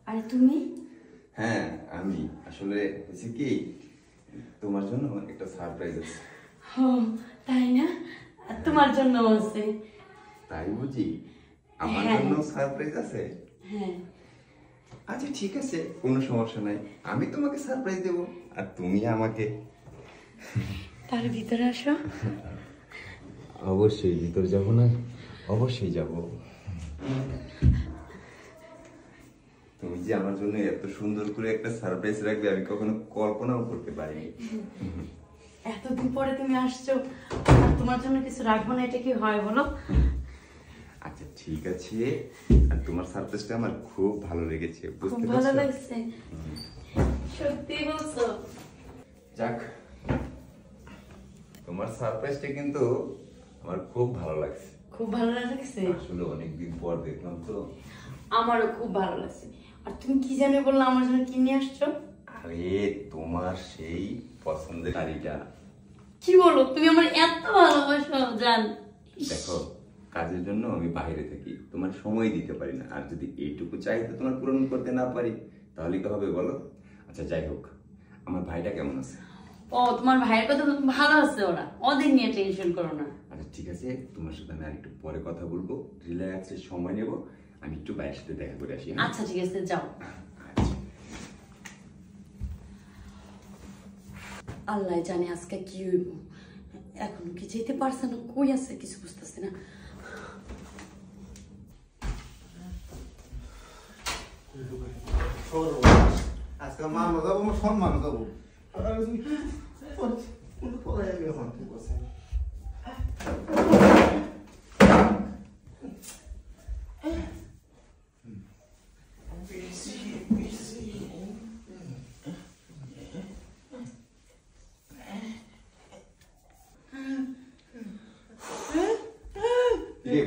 আরে তুমি? হ্যাঁ আমি আসলে হয়েছে কি তোমার জন্য একটা সারপ্রাইজ আছে। ও তাই না? তোমার জন্য আছে? তাই বুঝি? আমার হ্যাঁ। জন্য সারপ্রাইজ আছে? হ্যাঁ। আচ্ছা ঠিক আছে, কোনো সমস্যা নাই, আমি তোমাকে সারপ্রাইজ দেব আর তুমি আমাকে। তার ভিতরে আসো। অবশ্যই ভিতরে যাব না? অবশ্যই যাব। তুমি যে আমার জন্য এত সুন্দর করে একটা সারপ্রাইজ রাখবে আমি কখনো কল্পনাও করতে পারিনি। এতদিন পরে তুমি আসছো, আর তোমার জন্য কিছু রাখবো না, এটা কি হয় বলো? আচ্ছা ঠিক আছে, আর তোমার সারপ্রাইজটা আমার খুব ভালো লেগেছে, খুব বুঝতে ভালো পারছো? লাগছে? সত্যি বলছো? যাক, তোমার সারপ্রাইজটা কিন্তু আমার খুব ভালো লাগছে। খুব ভালো লাগছে? আসলে অনেকদিন পর দেখলাম তো। আমারও খুব ভালো লাগছে। আর তুমি কি জানো বললো আমার জন্য কি নিয়ে আসছো? আরে তোমার সেই পছন্দের শাড়িটা। কি বলো, তুমি আমার এত ভালোবাসো জান? দেখো, কাজের জন্য আমি বাইরে থাকি, তোমার সময় দিতে পারি না, আর যদি এইটুকু চাইতে তোমার পূরণ করতে না পারি তাহলে কি হবে বলো? আচ্ছা যাই হোক, আমার ভাইটা কেমন আছে? ও তোমার ভাইয়ের কথা ভালো আছে, ওরা ওদের নিয়ে টেনশন করো না। আচ্ছা ঠিক আছে, তোমার সাথে আমি আরেকটু পরে কথা বলবো, রিল্যাক্সের সময় নেব, আমি একটু ভাইয়ের সাথে দেখা করে আসি। আচ্ছা ঠিক আছে, যাও। আচ্ছা। আল্লাহ জানে আজকে কি হইব, এখনো কি যেতে পারছে না, কই আছে কিছু বুঝতেছি না। আজকে মানো যাবো, আমার সম্মান যাবো।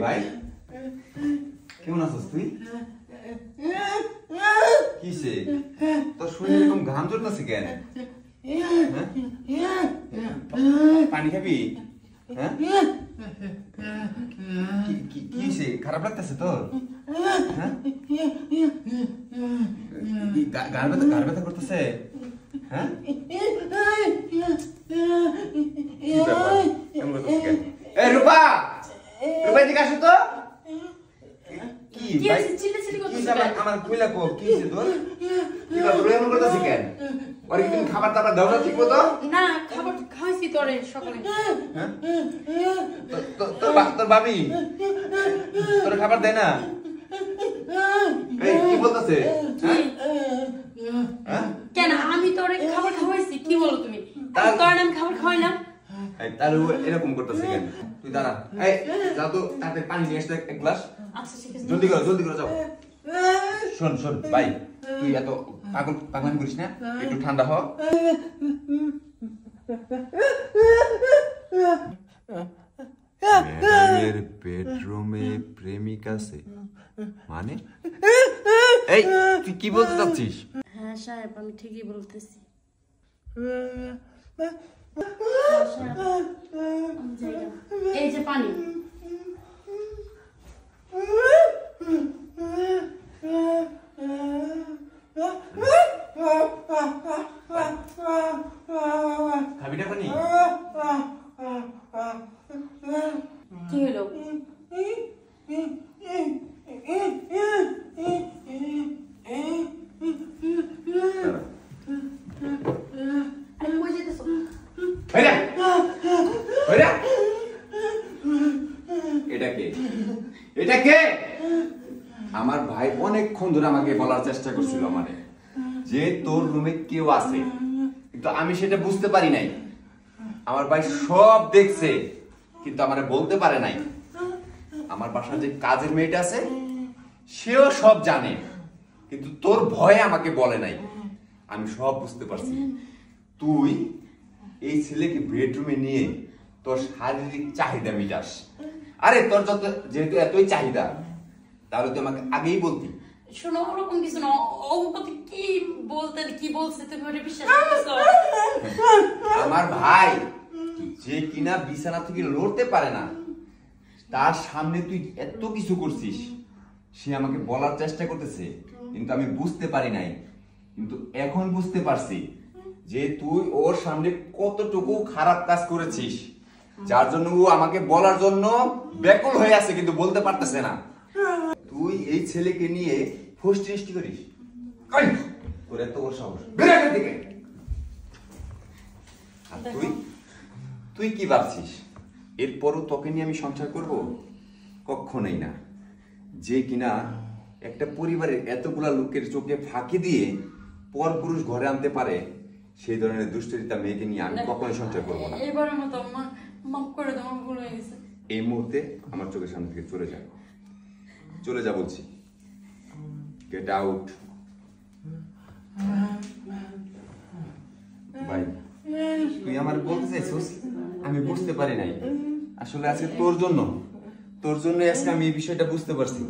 ভাই কেমন আছিস তুই? কিসে তোর শরীরে এরকম ঘাম ঝরতেছে কেন? পানি খাবি? হ্যাঁ কিসে খারাপ লাগতেছে তোর? হ্যাঁ গার ব্যথা করতেছে? হ্যাঁ রূপা, রূপা এদিকে আসো তো। কি আমার কইলা কো কি হইছে তোর? কি ব্যাপার এমন করতেছিস কেন? ওরে কি তুমি খাবার দাবার দাও না ঠিক মতো? না, খাবার খাইছি তোরে সকালে। হ্যাঁ তোর ভাবি তোর খাবার দেয় না? এই কি বলতেছে? হ্যাঁ কেন আমি তোরে খাবার খাওয়াইছি? কি বলো তুমি? তোর নাম খাবার খাওয়াইলাম? তাহলে এরকম করতেছে কেন? তুই দাঁড়া, এই যাও তো তাতে পানি নিয়ে আসতে এক গ্লাস। আচ্ছা ঠিক আছে, জলদি করে যাও। শোন ভাই, তুই এত পাগলামি করিস না, একটু ঠান্ডা হ। ম্যাডামের বেডরুমে প্রেমিক আছে মানে? এই তুই কি বলতে চাচ্ছিস? হ্যাঁ সাহেব, আমি ঠিকই বলতেছি। এই যে পানি। খাবি না পানি? কি হলো? এটা কে? আমার ভাই অনেকক্ষণ ধরে আমাকে বলার চেষ্টা করছিল মানে যে তোর রুমে কেউ আছে, কিন্তু আমি সেটা বুঝতে পারি নাই। আমার ভাই সব দেখছে কিন্তু আমারে বলতে পারে নাই। আমার বাসার যে কাজের মেয়েটা আছে সেও সব জানে, কিন্তু তোর ভয়ে আমাকে বলে নাই। আমি সব বুঝতে পারছি। তুই এই ছেলেকে বেডরুমে নিয়ে তোর শারীরিক চাহিদা মিটাস। আরে তোর যেহেতু এতই চাহিদা, তাহলে তুই আমাকে আগেই বলতি। শোনো, ওরকম কিছু না। ও কথা কি বলছে তুমি ওটা বিশ্বাস করতেছো? আমার ভাই যে কিনা বিছানা থেকে লড়তে পারে না, তার সামনে তুই এত কিছু করছিস। সে আমাকে বলার চেষ্টা করতেছে কিন্তু আমি বুঝতে পারি নাই, কিন্তু এখন বুঝতে পারছি যে তুই ওর সামনে কতটুকু খারাপ কাজ করেছিস, যার জন্য ও আমাকে বলার জন্য ব্যাকুল হয়ে আছে কিন্তু বলতে পারতেছে না। তুই এই ছেলেকে নিয়ে ফষ্টি করিস, তোর এত বড় সাহস, বের এখান থেকে। আর তুই কি ভাবছিস এরপরও তোকে নিয়ে আমি সংসার করব? কখনোই না। যে কিনা একটা পরিবারের এতগুলা লোকের চোখে ফাঁকি দিয়ে পরপুরুষ ঘরে আনতে পারে, সেই ধরনের দুশ্চরিতা মেয়েকে নিয়ে আমি কখনোই সংসার করবো না। এবারের মতো মাফ করে দাও, আমার ভুল হয়ে গেছে। এই মুহূর্তে আমার চোখের সামনে থেকে চলে যা, চলে যা বলছি, গেট আউট। ভাই তুই আমার বলতে চাইছিস, আমি বুঝতে পারি নাই আসলে আজকে তোর জন্য আজকে আমি এই বিষয়টা বুঝতে পারছি।